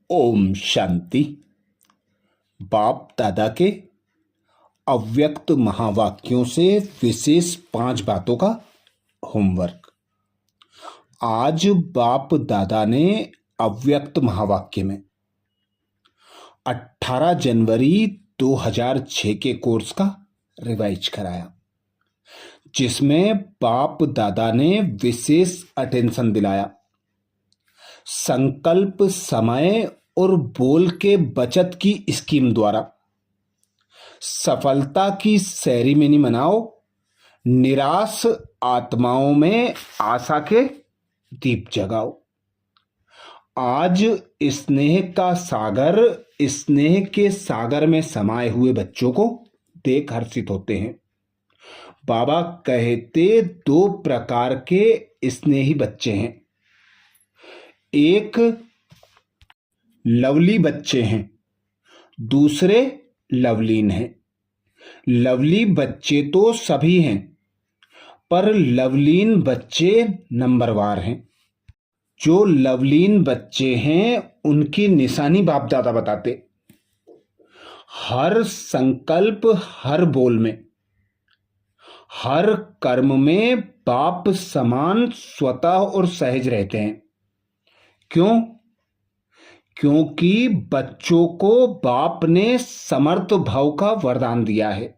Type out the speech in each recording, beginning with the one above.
ओम शांति। बाप दादा के अव्यक्त महावाक्यों से विशेष 5 बातों का होमवर्क। आज बाप दादा ने अव्यक्त महावाक्य में 18 जनवरी 2006 के कोर्स का रिवाइज कराया, जिसमें बाप दादा ने विशेष अटेंशन दिलाया। संकल्प, समय और बोल के बचत की स्कीम द्वारा सफलता की सेरेमनी मनाओ। निराश आत्माओं में आशा के दीप जगाओ। आज स्नेह का सागर, स्नेह के सागर में समाये हुए बच्चों को देख हर्षित होते हैं। बाबा कहते 2 प्रकार के स्नेही बच्चे हैं। एक लवली बच्चे हैं, दूसरे लवलीन हैं। लवली बच्चे तो सभी हैं, पर लवलीन बच्चे नंबरवार हैं। जो लवलीन बच्चे हैं उनकी निशानी बाप दादा बताते। हर संकल्प, हर बोल में, हर कर्म में बाप समान, स्वतः और सहज रहते हैं। क्यों? क्योंकि बच्चों को बाप ने समर्थ भाव का वरदान दिया है।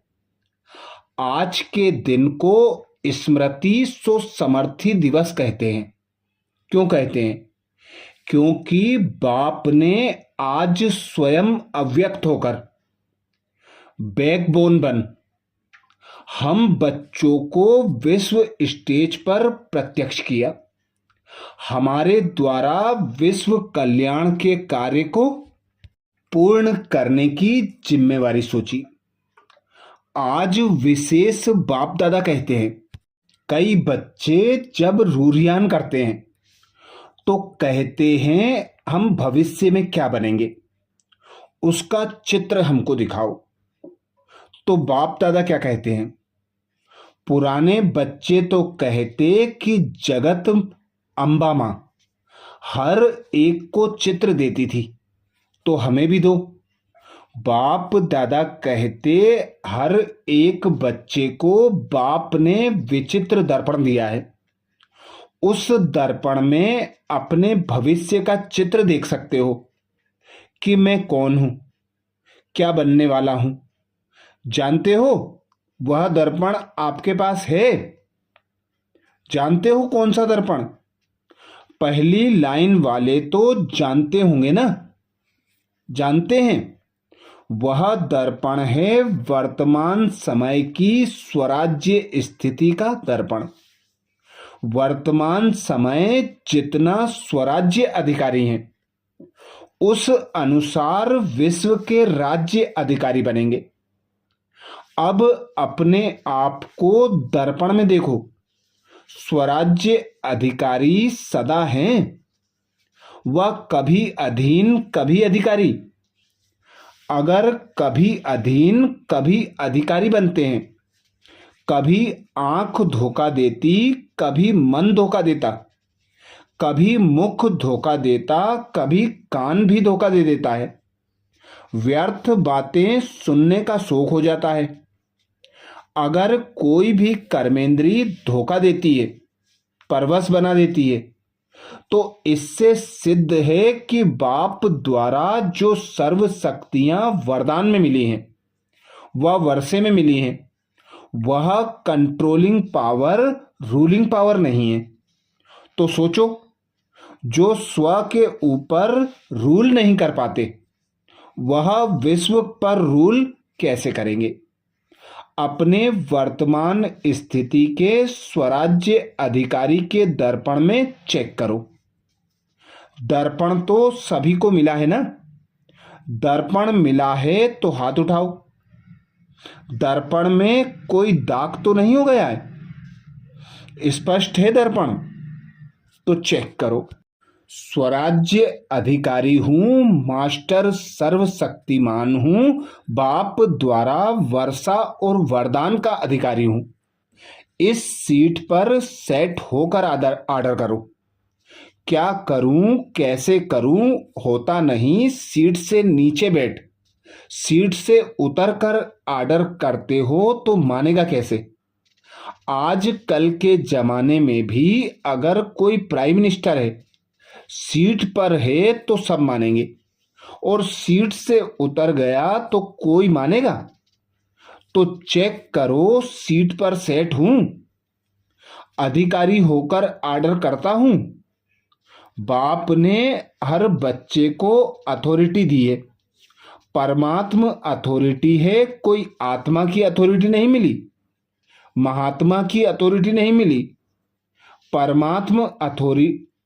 आज के दिन को स्मृति सो समर्थी दिवस कहते हैं। क्यों कहते हैं? क्योंकि बाप ने आज स्वयं अव्यक्त होकर बैकबोन बन हम बच्चों को विश्व स्टेज पर प्रत्यक्ष किया। हमारे द्वारा विश्व कल्याण के कार्य को पूर्ण करने की जिम्मेवारी सोची। आज विशेष बाप दादा कहते हैं, कई बच्चे जब रूरियान करते हैं तो कहते हैं हम भविष्य में क्या बनेंगे, उसका चित्र हमको दिखाओ। तो बाप दादा क्या कहते हैं? पुराने बच्चे तो कहते कि जगत अम्बा मां हर एक को चित्र देती थी, तो हमें भी दो। बाप दादा कहते हर एक बच्चे को बाप ने विचित्र दर्पण दिया है। उस दर्पण में अपने भविष्य का चित्र देख सकते हो कि मैं कौन हूं, क्या बनने वाला हूं। जानते हो वह दर्पण आपके पास है? जानते हो कौन सा दर्पण? पहली लाइन वाले तो जानते होंगे ना? जानते हैं। वह दर्पण है वर्तमान समय की स्वराज्य स्थिति का दर्पण। वर्तमान समय जितना स्वराज्य अधिकारी हैं, उस अनुसार विश्व के राज्य अधिकारी बनेंगे। अब अपने आप को दर्पण में देखो। स्वराज्य अधिकारी सदा हैं, वह कभी अधीन कभी अधिकारी। अगर कभी अधीन कभी अधिकारी बनते हैं, कभी आंख धोखा देती, कभी मन धोखा देता, कभी मुख धोखा देता, कभी कान भी धोखा दे देता है। व्यर्थ बातें सुनने का शौक हो जाता है। अगर कोई भी कर्मेंद्री धोखा देती है, परवश बना देती है, तो इससे सिद्ध है कि बाप द्वारा जो सर्व शक्तियां वरदान में मिली हैं, वह वर्षे में मिली हैं, वह कंट्रोलिंग पावर, रूलिंग पावर नहीं है। तो सोचो, जो स्व के ऊपर रूल नहीं कर पाते, वह विश्व पर रूल कैसे करेंगे? अपने वर्तमान स्थिति के स्वराज्य अधिकारी के दर्पण में चेक करो। दर्पण तो सभी को मिला है ना? दर्पण मिला है तो हाथ उठाओ। दर्पण में कोई दाग तो नहीं हो गया है? स्पष्ट है दर्पण? तो चेक करो। स्वराज्य अधिकारी हूं, मास्टर सर्वशक्तिमान हूं, बाप द्वारा वर्षा और वरदान का अधिकारी हूं। इस सीट पर सेट होकर ऑर्डर करो। क्या करूं, कैसे करूं, होता नहीं। सीट से नीचे बैठ, सीट से उतर कर ऑर्डर करते हो तो मानेगा कैसे? आज कल के जमाने में भी अगर कोई प्राइम मिनिस्टर है, सीट पर है तो सब मानेंगे, और सीट से उतर गया तो कोई मानेगा? तो चेक करो सीट पर सेट हूं, अधिकारी होकर ऑर्डर करता हूं। बाप ने हर बच्चे को अथॉरिटी दी है, परमात्मा अथॉरिटी है, कोई आत्मा की अथॉरिटी नहीं मिली, महात्मा की अथॉरिटी नहीं मिली। परमात्मा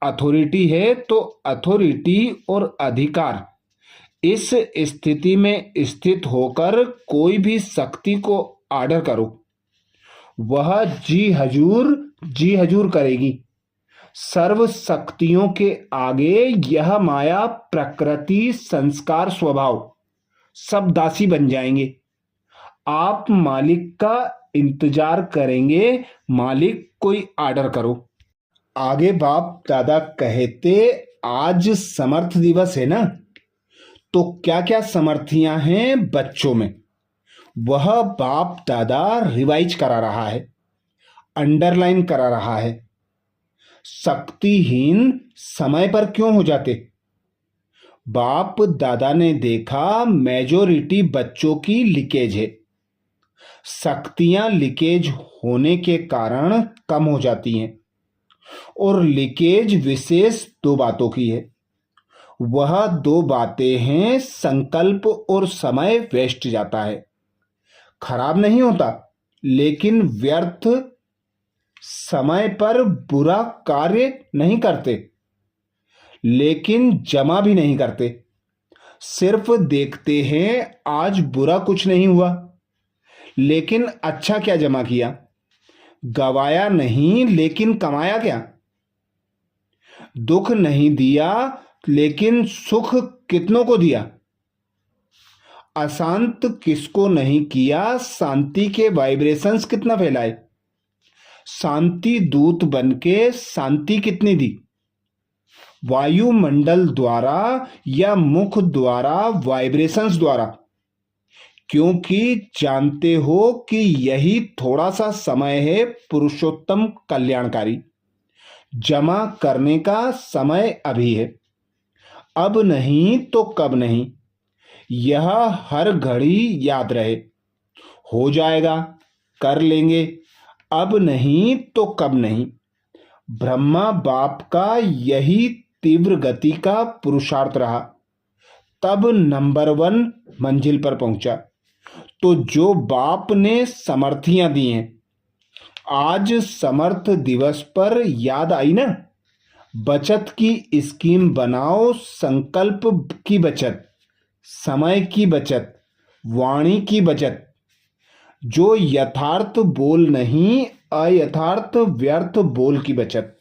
अथॉरिटी है, तो अथॉरिटी और अधिकार इस स्थिति में स्थित होकर कोई भी शक्ति को ऑर्डर करो, वह जी हजूर करेगी। सर्व शक्तियों के आगे यह माया, प्रकृति, संस्कार, स्वभाव सब दासी बन जाएंगे। आप मालिक का इंतजार करेंगे, मालिक कोई ऑर्डर करो। आगे बाप दादा कहते, आज समर्थ दिवस है ना, तो क्या क्या समर्थियां हैं बच्चों में, वह बाप दादा रिवाइज करा रहा है, अंडरलाइन करा रहा है। शक्तिहीन समय पर क्यों हो जाते? बाप दादा ने देखा मेजोरिटी बच्चों की लीकेज है। शक्तियां लीकेज होने के कारण कम हो जाती हैं, और लीकेज विशेष दो बातों की है। वह दो बातें हैं, संकल्प और समय वेस्ट जाता है। खराब नहीं होता, लेकिन व्यर्थ समय पर बुरा कार्य नहीं करते, लेकिन जमा भी नहीं करते। सिर्फ देखते हैं आज बुरा कुछ नहीं हुआ, लेकिन अच्छा क्या जमा किया? गवाया नहीं, लेकिन कमाया क्या? दुख नहीं दिया, लेकिन सुख कितनों को दिया? अशांत किसको नहीं किया, शांति के वाइब्रेशंस कितना फैलाए? शांति दूत बनके शांति कितनी दी? वायुमंडल द्वारा या मुख द्वारा, वाइब्रेशंस द्वारा? क्योंकि जानते हो कि यही थोड़ा सा समय है पुरुषोत्तम कल्याणकारी। जमा करने का समय अभी है, अब नहीं तो कब नहीं। यह हर घड़ी याद रहे, हो जाएगा, कर लेंगे, अब नहीं तो कब नहीं। ब्रह्मा बाप का यही तीव्र गति का पुरुषार्थ रहा, तब नंबर 1 मंजिल पर पहुंचा। तो जो बाप ने समर्थियां दी हैं, आज समर्थ दिवस पर याद आई ना, बचत की स्कीम बनाओ। संकल्प की बचत, समय की बचत, वाणी की बचत। जो यथार्थ बोल नहीं, अयथार्थ व्यर्थ बोल की बचत।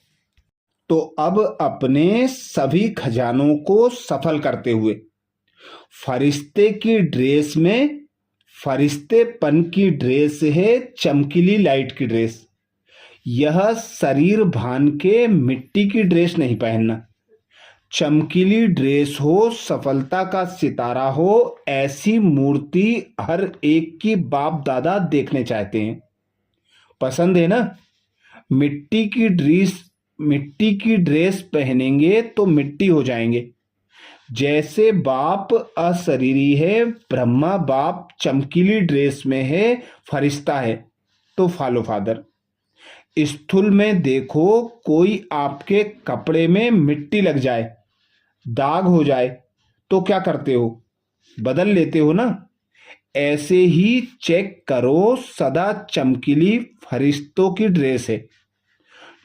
तो अब अपने सभी खजानों को सफल करते हुए फरिश्ते की ड्रेस में, फरिश्तेपन की ड्रेस है चमकीली लाइट की ड्रेस। यह शरीर भान के मिट्टी की ड्रेस नहीं पहनना, चमकीली ड्रेस हो, सफलता का सितारा हो, ऐसी मूर्ति हर एक की बाप दादा देखने चाहते हैं। पसंद है ना? मिट्टी की ड्रेस पहनेंगे तो मिट्टी हो जाएंगे। जैसे बाप अशरीरी है, ब्रह्मा बाप चमकीली ड्रेस में है, फरिश्ता है, तो फॉलो फादर। स्थूल में देखो, कोई आपके कपड़े में मिट्टी लग जाए, दाग हो जाए, तो क्या करते हो? बदल लेते हो ना। ऐसे ही चेक करो, सदा चमकीली फरिश्तों की ड्रेस है।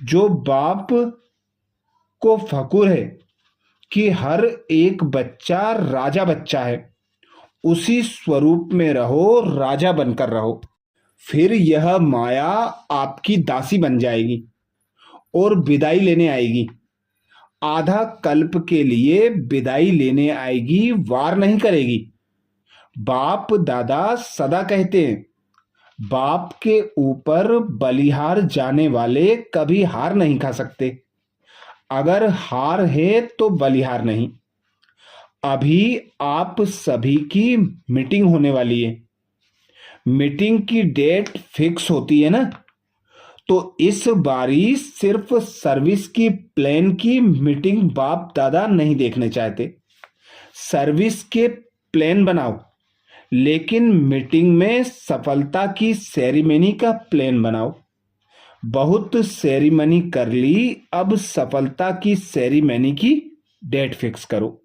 जो बाप को फकुर है कि हर एक बच्चा राजा बच्चा है, उसी स्वरूप में रहो, राजा बनकर रहो। फिर यह माया आपकी दासी बन जाएगी और विदाई लेने आएगी। आधा कल्प के लिए विदाई लेने आएगी, वार नहीं करेगी। बाप दादा सदा कहते हैं, बाप के ऊपर बलिहार जाने वाले कभी हार नहीं खा सकते। अगर हार है तो बलिहार नहीं। अभी आप सभी की मीटिंग होने वाली है। मीटिंग की डेट फिक्स होती है ना, तो इस बारी सिर्फ सर्विस की प्लान की मीटिंग बाप दादा नहीं देखने चाहते। सर्विस के प्लान बनाओ, लेकिन मीटिंग में सफलता की सेरेमनी का प्लान बनाओ। बहुत सेरेमनी कर ली, अब सफलता की सेरेमनी की डेट फिक्स करो।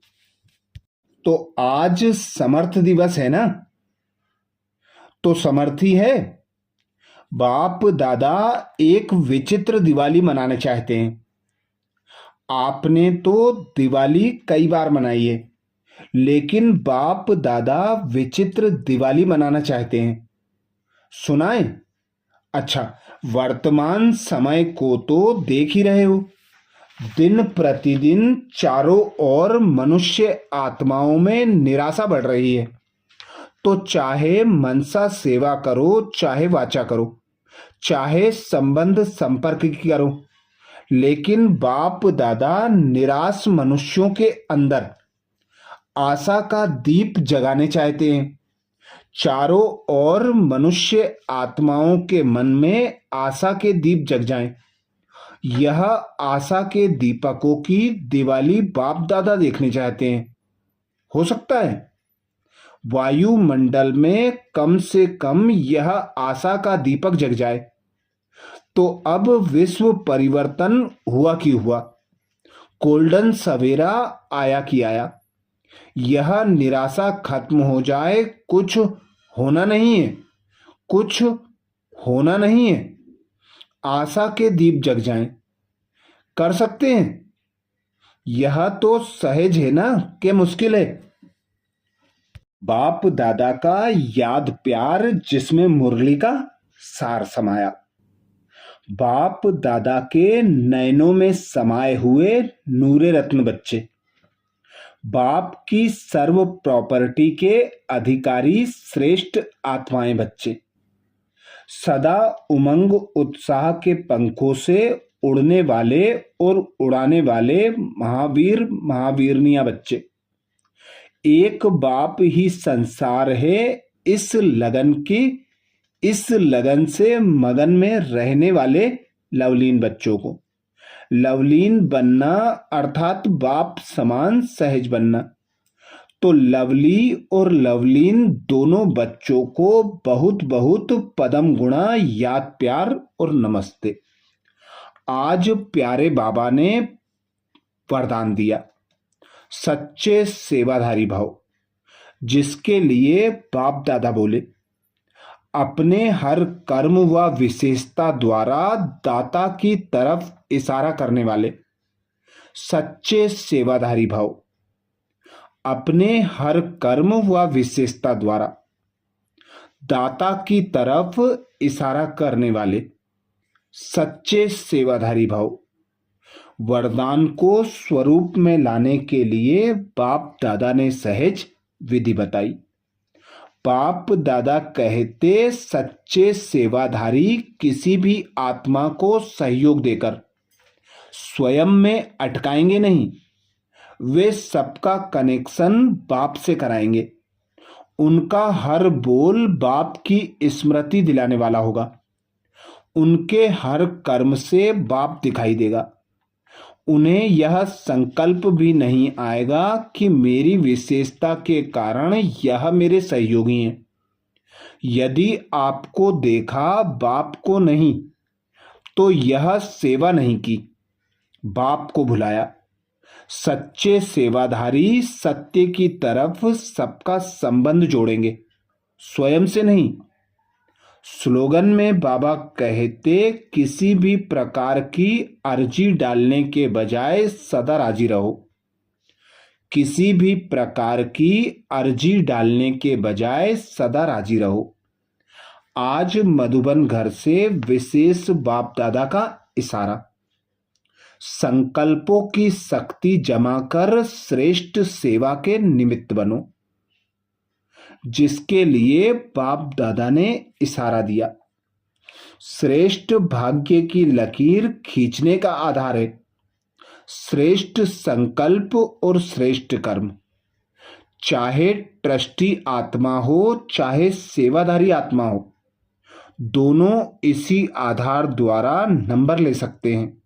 तो आज समर्थ दिवस है ना, तो समर्थी है। बाप दादा एक विचित्र दिवाली मनाना चाहते हैं। आपने तो दिवाली कई बार मनाई है, लेकिन बाप दादा विचित्र दिवाली मनाना चाहते हैं। सुनाए? अच्छा, वर्तमान समय को तो देख ही रहे हो। दिन प्रतिदिन चारों ओर मनुष्य आत्माओं में निराशा बढ़ रही है। तो चाहे मनसा सेवा करो, चाहे वाचा करो, चाहे संबंध संपर्क की करो, लेकिन बाप दादा निराश मनुष्यों के अंदर आशा का दीप जगाने चाहते हैं। चारों ओर मनुष्य आत्माओं के मन में आशा के दीप जग जाएं। यह आशा के दीपकों की दिवाली बाप दादा देखने चाहते हैं। हो सकता है वायुमंडल में कम से कम यह आशा का दीपक जग जाए। तो अब विश्व परिवर्तन हुआ कि हुआ, गोल्डन सवेरा आया कि आया। यह निराशा खत्म हो जाए, कुछ होना नहीं है, कुछ होना नहीं है। आशा के दीप जग जाएं। कर सकते हैं? यह तो सहज है ना कि मुश्किल है? बाप दादा का याद प्यार जिसमें मुरली का सार समाया। बाप दादा के नयनों में समाये हुए नूरे रत्न बच्चे, बाप की सर्व प्रॉपर्टी के अधिकारी श्रेष्ठ आत्माएं बच्चे, सदा उमंग उत्साह के पंखों से उड़ने वाले और उड़ाने वाले महावीर महावीरनिया बच्चे। एक बाप ही संसार है, इस लगन से मगन में रहने वाले लवलीन बच्चों को। लवलीन बनना अर्थात बाप समान सहज बनना। तो लवली और लवलीन दोनों बच्चों को बहुत बहुत पदम गुणा याद प्यार और नमस्ते। आज प्यारे बाबा ने वरदान दिया, सच्चे सेवाधारी भाव, जिसके लिए बाप दादा बोले, अपने हर कर्म व विशेषता द्वारा दाता की तरफ इशारा करने वाले सच्चे सेवाधारी भाव। अपने हर कर्म व विशेषता द्वारा दाता की तरफ इशारा करने वाले सच्चे सेवाधारी भाव। वरदान को स्वरूप में लाने के लिए बाप दादा ने सहज विधि बताई। बाप दादा कहते, सच्चे सेवाधारी किसी भी आत्मा को सहयोग देकर स्वयं में अटकाएंगे नहीं। वे सबका कनेक्शन बाप से कराएंगे। उनका हर बोल बाप की स्मृति दिलाने वाला होगा। उनके हर कर्म से बाप दिखाई देगा। उन्हें यह संकल्प भी नहीं आएगा कि मेरी विशेषता के कारण यह मेरे सहयोगी हैं। यदि आपको देखा बाप को नहीं, तो यह सेवा नहीं की, बाप को भुलाया। सच्चे सेवाधारी सत्य की तरफ सबका संबंध जोड़ेंगे, स्वयं से नहीं। स्लोगन में बाबा कहते, किसी भी प्रकार की अर्जी डालने के बजाय सदा राजी रहो। किसी भी प्रकार की अर्जी डालने के बजाय सदा राजी रहो। आज मधुबन घर से विशेष बाप दादा का इशारा, संकल्पों की शक्ति जमा कर श्रेष्ठ सेवा के निमित्त बनो, जिसके लिए बाप दादा ने इशारा दिया। श्रेष्ठ भाग्य की लकीर खींचने का आधार है श्रेष्ठ संकल्प और श्रेष्ठ कर्म, चाहे ट्रस्टी आत्मा हो चाहे सेवाधारी आत्मा हो, दोनों इसी आधार द्वारा नंबर ले सकते हैं।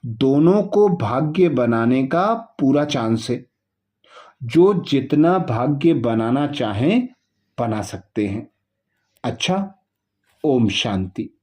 दोनों को भाग्य बनाने का पूरा चांस है। जो जितना भाग्य बनाना चाहें बना सकते हैं। अच्छा, ओम शांति।